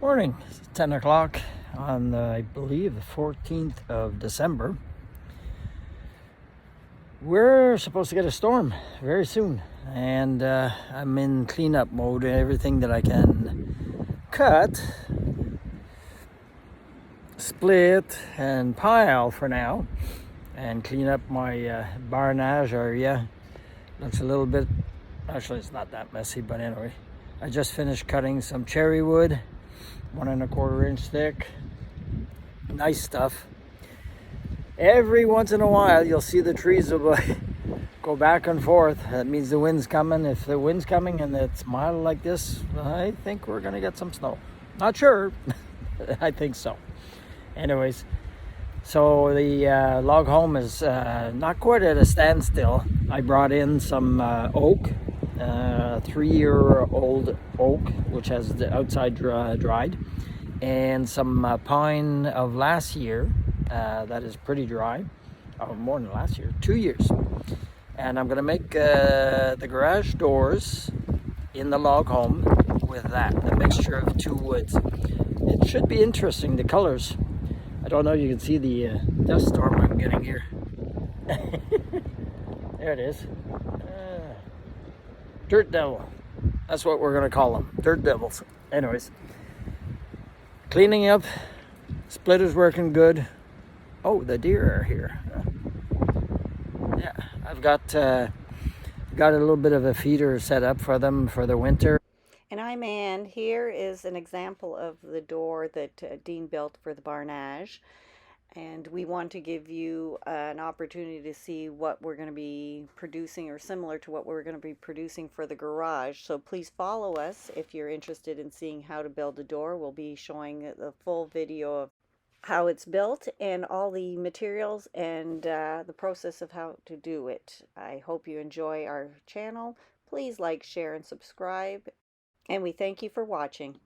Morning, it's 10 o'clock on, I believe, the 14th of December. We're supposed to get a storm very soon, and I'm in cleanup mode. Everything that I can cut, split, and pile for now, and clean up my barnage area. Looks a little bit, actually it's not that messy, but anyway. I just finished cutting some cherry wood, 1¼ inch thick. Nice stuff. Every once in a while you'll see the trees will go back and forth. That means the wind's coming. If the wind's coming and it's mild like this, I think we're gonna get some snow. Not sure. I think so. Anyways, so the log home is not quite at a standstill. I brought in some oak, 3-year-old oak, which has the outside dried, and some pine of last year that is pretty dry. Oh, more than last year, 2 years. And I'm gonna make the garage doors in the log home with that, the mixture of two woods. It should be interesting, the colors. I don't know if you can see the dust storm I'm getting here. There it is. Dirt devil. That's what we're gonna call them, dirt devils. Anyways, cleaning up, splitter's working good. Oh, the deer are here. Yeah, I've got a little bit of a feeder set up for them for the winter. And I'm Ann. Here is an example of the door that Dean built for the barnage. And we want to give you an opportunity to see what we're going to be producing, or similar to what we're going to be producing for the garage. So please follow us if you're interested in seeing how to build a door. We'll be showing the full video of how it's built and all the materials and the process of how to do it. I hope you enjoy our channel. Please like, share, and subscribe. And we thank you for watching.